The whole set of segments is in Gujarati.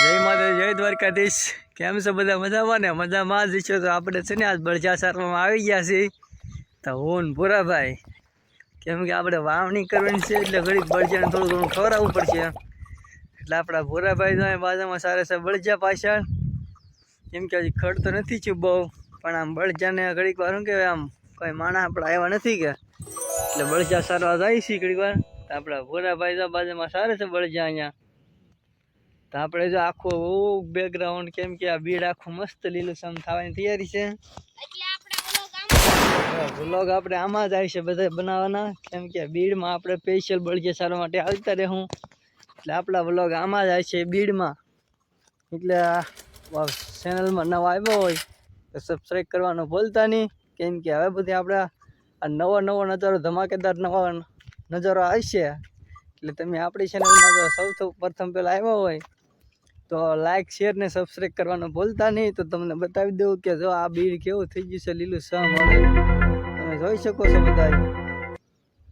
જય માતા જય દ્વારકાધીશ. કેમ છે બધા? મજામાં ને? મજામાં જ છો તો આપણે છે ને આજ બળજા સારવામાં આવી ગયા છીએ તો હું ને ભૂરાભાઈ, કેમ કે આપણે વાવણી કરવાની છે એટલે ઘડીક બળજાને થોડું ઘણું ખવડાવવું પડશે. એટલે આપણા ભૂરાભાઈ તો બાજુમાં સારા છે બળજા પાછળ, કેમ કે હજી ખડ તો નથી થયું બહુ, પણ આમ બળજાને ઘડીક વાર શું કહેવાય, આમ કોઈ માણસ આપણે આવ્યા નથી કે એટલે બળજા સારવા જાય છે ઘડીક વાર. આપણા ભૂરાભાઈ તો બાજુમાં સારે છે બળજા અહીંયા. તો આપણે જો આખું બેકગ્રાઉન્ડ, કેમ કે આ બીડ આખું મસ્ત લીલુંછમ થવાની તૈયારી છે. વ્લોગ આપણે આમાં જ આવી છે બધા બનાવવાના, કેમ કે બીડમાં આપણે સ્પેશિયલ બળજા સારવા માટે આવતા રહેવું. એટલે આપણા વ્લોગ આમાં જ આવે છે બીડમાં. એટલે ચેનલમાં નવા આવ્યો હોય તો સબસ્ક્રાઈબ કરવાનું ભૂલતા નહીં, કેમ કે હવે બધી આપણે આ નવો નજારો, ધમાકેદાર નવો નજારો આવશે. એટલે તમે આપણી ચેનલમાં જો સૌથી પ્રથમ પહેલાં આવ્યો હોય તો લાઈક શેર ને સબસ્ક્રાઈબ કરવાનું ભૂલતા નહીં. તો તમને બતાવી દઉં કે જો આ બીડ કેવું થઈ ગયું છે લીલુંછમ. તમે જોઈ શકો છો બધા,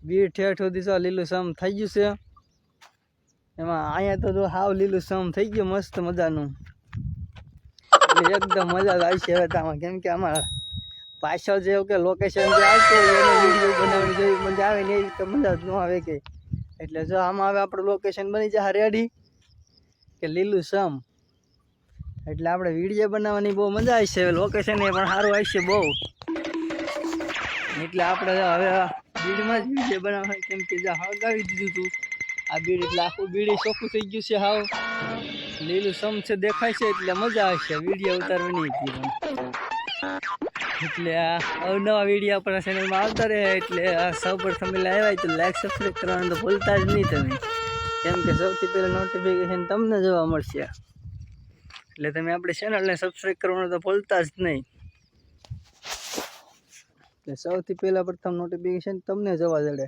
બીડ ઠેઠ સુધી જો લીલુંછમ થઈ ગયું છે. એમાં અહીંયા તો જો હાવ લીલુંછમ થઈ ગયું મસ્ત મજાનું. એટલે એકદમ મજા જ આવશે હવે આમાં, કેમ કે અમારા પાછળ જેવું કે લોકેશન જે આવતું હોય એને વિડીયો બનાવવાની જેવી મજા આવે ને એવી તો મજા જ ન આવે કે. એટલે જો આમાં હવે આપણું લોકેશન બની જાય રેડી કે લીલુંછમ. એટલે આપણે વિડીયો બનાવવાની બહુ મજા આવશે. લોકેશન એ પણ સારું આવશે બહુ. એટલે આપણે હવે બીડમાં જ વિડીયો બનાવવા, કેમ કે જે હળગાવી દીધું હતું આ બીડ, એટલે આખું બીડી ચોખ્ખું થઈ ગયું છે, હાવ લીલુંછમ છે દેખાય છે. એટલે મજા આવશે વિડીયો ઉતારવાની. એટલે આ અવનવા વિડીયો આપણા ચેનલમાં આવતા રહે. એટલે આ સૌ પ્રથમ પહેલાં આવ્યા તો લાઈક સબસ્ક્રાઈબ કરવાનું તો ભૂલતા જ નહીં તમે, કેમ કે સૌથી પહેલાં નોટિફિકેશન તમને જોવા મળશે. એટલે તમે આપણી ચેનલને સબસ્ક્રાઈબ કરવાનું તો ભૂલતા જ નહીં. એટલે સૌથી પહેલાં પ્રથમ નોટિફિકેશન તમને જોવા જડે.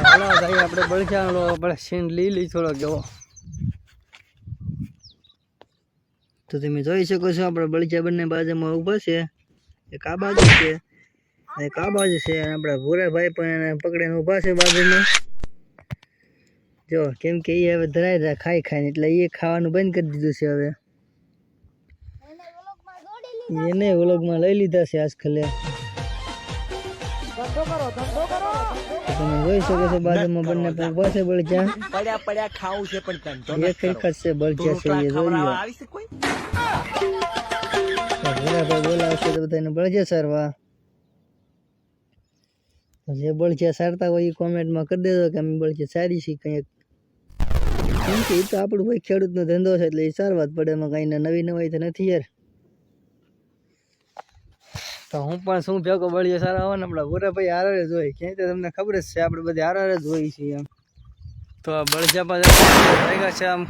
ચાલો ભાઈ, આપણે બળજાનો આપણે સીન લીલી થોડોક એવો. તો તમે જોઈ શકો છો આપણે બળજા બંને બાજુમાં ઊભા છે. એક આ બાજુ છે એક આ બાજુ છે. આપણા ભૂરાભાઈ પણ એને પકડીને ઊભા છે બાજુમાં. જો કેમ કે એ હવે ધરાય ખાઈને એટલે એ ખાવાનું બંધ કરી દીધું છે. હવે એને વ્લોગમાં લઈ લીધા છે આજકાલ. તમે જોઈ શકો છો બાજુમાં બંને ઊભા છે બળજા. પડ્યા ખાવું છે પણ એક જ છે બળજા છે, એ જોઈ લો. ભૂરાભાઈ બોલાવશે તો બધાને બળજા સારવા. જે બળજા સારતા હોય એ કોમેન્ટમાં કરી દેજો કે અમે બળજા સારી છીએ કંઈક. કેમ કે એ તો આપણું ભાઈ ખેડૂતનો ધંધો છે એટલે એ સારવા જ પડે. એમાં કંઈ નવી નવાઈ તો નથી યાર. તો હું પણ શું ભેગો બળીએ સારા હોય ને આપણા ભૂરાભાઈ હારે જ હોય. ક્યાંય તો તમને ખબર જ છે આપણે બધી હારે જ હોય છીએ એમ. તો આ બળજા પાછા ભેગા છે આમ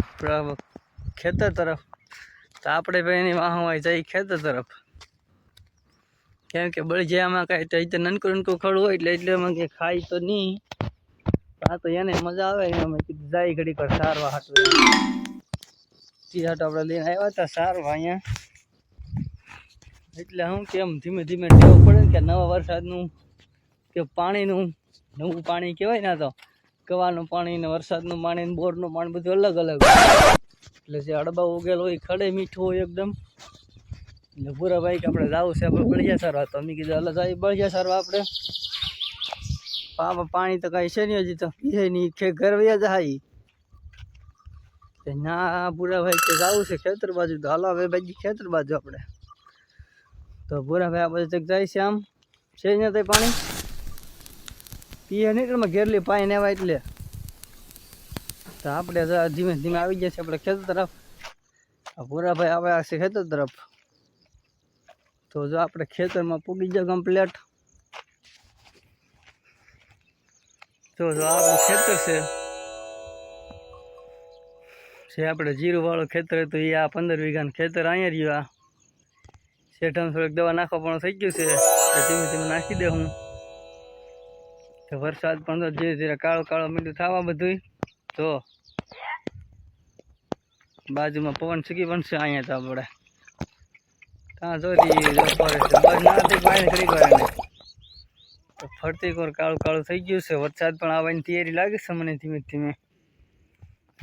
ખેતર તરફ. તો આપણે ભાઈ એની વાહમાં જઈ ખેતર તરફ, કેમ કે બળજામાં કાંઈ તો રીતે નનકું ખડ હોય એટલે એમાં કંઈ ખાય તો નહીં. આ તો એને મજા આવે અમે કીધું જાય ઘડી પર સારવા હાટું. તે હાટું આપણે લઈને આવ્યા હતા સારવા અહીંયા. એટલે હું કેમ ધીમે ધીમે ટેવ પડે ને કે નવા વરસાદનું કે પાણીનું નવું પાણી કહેવાય ને, તો કવાનું પાણી ને વરસાદનું પાણી ને બોરનું પાણી બધું અલગ અલગ. એટલે જે અડબા ઉગેલો હોય ખડે મીઠું હોય એકદમ. એટલે ભૂરાભાઈ કે આપણે જવું છે આપણે બળજા સારવા. તો અમે કીધું અલગ જાય બળજા સારવા આપણે. પાણી તો કાંઈ છે નહીં હજી, તો પીએ નહીં ઘર વ્યા જાય ના. ભૂરાભાઈ કે જવું છે ખેતર બાજુ. તો હાલો હવે બાજુ ખેતર બાજુ આપણે. તો ભૂરાભાઈ આ બાજુ તક જાય છે. આમ છે ને ત્યાં પાણી પીએ નહીં, એમાં ઘેરલી પાણી આવ્યા એટલે. તો આપણે ધીમે ધીમે આવી ગયા છે આપણે ખેતર તરફ. ભૂરાભાઈ આવ્યા છે ખેતર તરફ. તો જો આપણે ખેતરમાં પૂગી જાય કમ્પ્લેટ. તો જો આપણું ખેતર છે આપણે જીરું વાળું ખેતર હતું. એ આ 15 વીઘાનું ખેતર અહીંયા રહ્યું. આ શેઠામાં થોડીક દવા નાખવા પણ થઈ ગયું છે, ધીમે ધીમે નાખી દે હું. તો વરસાદ પણ ધીરે ધીરે કાળો કાળો મીઠું થવા બધું. તો બાજુમાં પવન ચૂકી પણ છે અહીંયા. તો આપણે ત્યાં જોઈ પડે છે બસ ના પાણી ખરી કરે. તો ફરતી કોર કાળું કાળું થઈ ગયું છે. વરસાદ પણ આવવાની તૈયારી લાગે છે મને ધીમે ધીમે.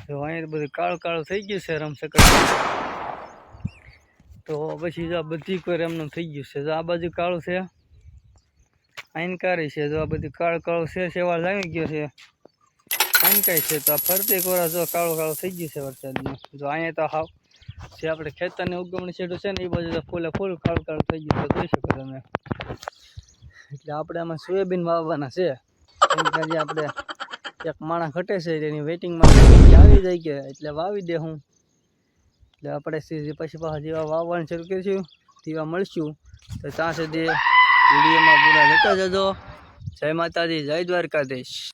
તો અહીંયા બધું કાળું કાળું થઈ ગયું છે રમસકર. તો પછી જો બધી કોઈ એમનું થઈ ગયું છે. જો આ બાજુ કાળું છે, આઈનકારી છે. જો આ બધું કાળું કાળું છે, સેવાળ લાગી ગયો છે, આઈનકાઈ છે. તો આ ફરતી કોરા જો કાળું કાળું થઈ ગયું છે વરસાદનું. જો અહીંયા તો હાવ જે આપણે ખેતરની ઉગમણી છેડું છે ને એ બાજુ તો ફૂલે ફૂલ કાળું કાળું થઈ ગયું છે, જોઈ શકો તમે. એટલે આપણે આમાં સોયાબીન વાવવાના છે. કેમ કે હજી આપણે એક માણસ ઘટે છે એની વેઇટિંગમાં આવી જાય કે એટલે વાવી દે હું. એટલે આપણે પછી પાછા જેવા વાવવાનું શરૂ કરીશું તેવા મળશું. તો ત્યાં સુધી વિડીયોમાં પૂરા લેતા જજો. જય માતાજી, જય દ્વારકાધીશ.